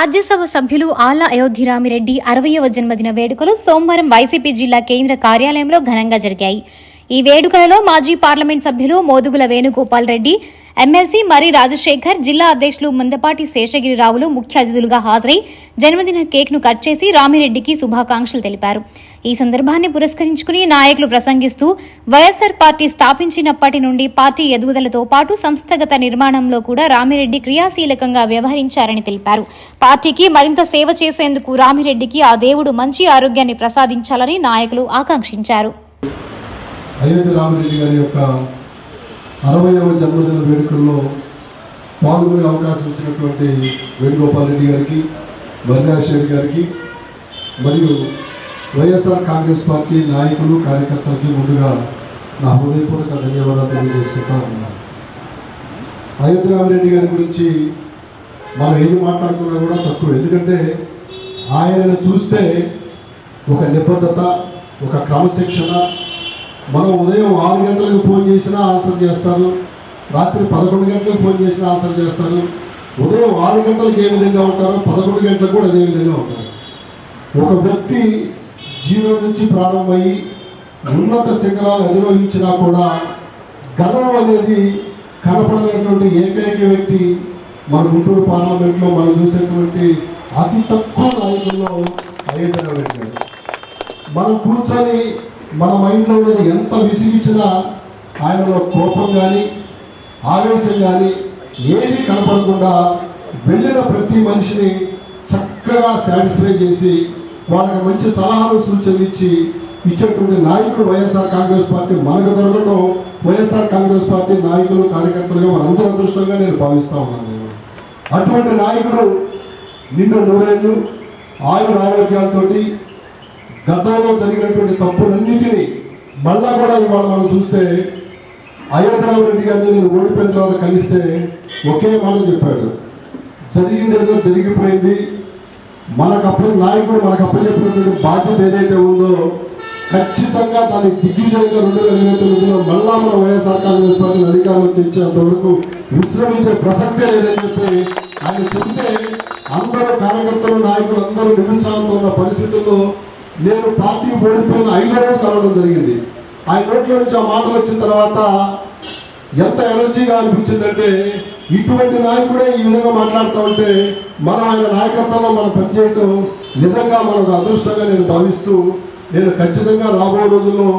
రాజ్యసభ సభ్యులు ఆళ్ల అయోధ్యరామిరెడ్డి 60వ జన్మదిన వేడుకలు సోమవారం వైసీపీ జిల్లా కేంద్ర కార్యాలయంలో ఘనంగా జరిగాయి. ఈ వేడుకలలో మాజీ పార్లమెంట్ సభ్యులు మోదుగుల వేణుగోపాల్ రెడ్డి, ఎమ్మెల్సీ మరి రాజశేఖర్, జిల్లా అధ్యక్షులు మందపాటి శేషగిరిరావులు ముఖ్య అతిథులుగా హాజరై జన్మదిన కేక్ను కట్ చేసి రామిరెడ్డికి శుభాకాంక్షలు తెలిపారు. ఈ సందర్భాన్ని పురస్కరించుకుని నాయకులు ప్రసంగిస్తూ వైఎస్సార్ పార్టీ స్థాపించినప్పటి నుండి పార్టీ ఎదుగుదలతో పాటు సంస్థాగత నిర్మాణంలో కూడా రామిరెడ్డి క్రియాశీలకంగా వ్యవహరించారని తెలిపారు. పార్టీకి మరింత సేవ చేసేందుకు రామిరెడ్డికి ఆ దేవుడు మంచి ఆరోగ్యాన్ని ప్రసాదించాలని నాయకులు ఆకాంక్షించారు. అయోధ్య రామిరెడ్డి గారి యొక్క 60వ జన్మదిన వేడుకల్లో పాల్గొనే అవకాశం ఇచ్చినటువంటి వేణుగోపాల్ రెడ్డి గారికి, బర్నాశేఖర్ గారికి మరియు వైఎస్ఆర్ కాంగ్రెస్ పార్టీ నాయకులు కార్యకర్తలకి ముందుగా నా హృదయపూర్వక ధన్యవాదాలు తెలియజేసుకుంటా ఉన్నాను. అయోధ్య రామిరెడ్డి గారి గురించి మనం ఏది మాట్లాడుకున్నా కూడా తక్కువ. ఎందుకంటే ఆయనను చూస్తే ఒక నిబద్ధత, ఒక క్రమశిక్షణ. మనం ఉదయం 6 గంటలకు ఫోన్ చేసినా ఆన్సర్ చేస్తారు, రాత్రి 11 గంటలకు ఫోన్ చేసినా ఆన్సర్ చేస్తారు. ఉదయం 6 గంటలకు ఏ విధంగా ఉంటారో 11 గంటలకు కూడా అదే విధంగా ఉంటారు. ఒక వ్యక్తి జీవనం నుంచి ప్రారంభమయ్యి ఉన్నత శిఖరాలు అధిరోహించినా కూడా గర్వం అనేది కనపడనటువంటి ఏకైక వ్యక్తి మన గుంటూరు పార్లమెంట్లో మనం చూసేటువంటి అతి తక్కువ నాయకుల్లో అయోధ్య రామిరెడ్డి గారు. మనం కూర్చొని మన మైండ్లో ఉన్నది ఎంత విసిగించినా ఆయనలో కోపం కానీ ఆవేశం కానీ ఏది కనపడకుండా వెళ్ళిన ప్రతి మనిషిని చక్కగా సాటిస్ఫై చేసి వాళ్ళకి మంచి సలహాలు సూచనలు ఇచ్చేటువంటి నాయకుడు వైఎస్ఆర్ కాంగ్రెస్ పార్టీ మనకు దొరకడం, వైఎస్ఆర్ కాంగ్రెస్ పార్టీ నాయకులు కార్యకర్తలుగా మనందరూ అదృష్టంగా నేను భావిస్తూ ఉన్నాను. అటువంటి నాయకుడు నిండు 100 ఏళ్ళు ఆయుర ఆరోగ్యాలతోటి గతంలో జరిగినటువంటి తప్పులన్నిటినీ మళ్ళా కూడా ఇవాళ మనం చూస్తే అయోధ్య రామిరెడ్డి గారిని నేను ఓడిపోయిన తర్వాత కలిస్తే ఒకే మాట చెప్పాడు, జరిగింది ఏదో జరిగిపోయింది, నాయకుడు మనకు అప్పచెప్పినటువంటి బాధ్యత ఏదైతే ఉందో ఖచ్చితంగా దాన్ని దిగ్విజయంగా 2029లో మళ్ళా మన వైఎస్ఆర్ కాంగ్రెస్ పార్టీని అధికారంలో తెచ్చేంత వరకు విశ్రమించే ప్రసక్తే లేదని చెప్పి ఆయన చెబితే అందరూ కార్యకర్తలు, నాయకులు అందరూ నిరుత్సాహంతో ఉన్న పరిస్థితుల్లో నేను పార్టీ ఓడిపోయిన 5వ రోజు కలవడం జరిగింది. ఆయన నోట్లో నుంచి ఆ మాటలు వచ్చిన తర్వాత ఎంత ఎనర్జీగా అనిపించిందంటే, ఇటువంటి నాయకుడే ఈ విధంగా మాట్లాడుతూ ఉంటే మనం ఆయన నాయకత్వంలో మనం పనిచేయటం నిజంగా మనకు అదృష్టంగా నేను భావిస్తూ, నేను ఖచ్చితంగా రాబో రోజుల్లో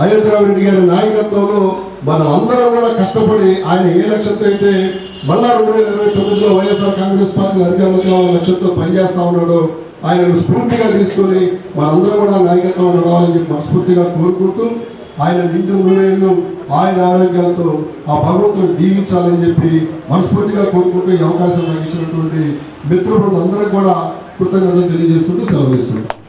అయోధ్య రామిరెడ్డి గారి నాయకత్వంలో మనం అందరం కూడా కష్టపడి ఆయన ఏ లక్ష్యంతో అయితే మళ్ళా 2029లో వైఎస్ఆర్ కాంగ్రెస్ పార్టీ అధికారంలో తేవాలనే లక్ష్యంతో పనిచేస్తా ఉన్నాడో ఆయనను స్ఫూర్తిగా తీసుకొని మనందరం కూడా నాయకత్వం నడవాలని చెప్పి మనస్ఫూర్తిగా కోరుకుంటూ, ఆయన నిండు 100 ఏళ్ళు ఆయన ఆరోగ్యాలతో ఆ భగవంతుడు దీవించాలని చెప్పి మనస్ఫూర్తిగా కోరుకుంటూ ఈ అవకాశం నాకు ఇచ్చినటువంటి మిత్రులు అందరికీ కూడా కృతజ్ఞతలు తెలియజేసుకుంటూ సెలవు తీసుకుంటాం.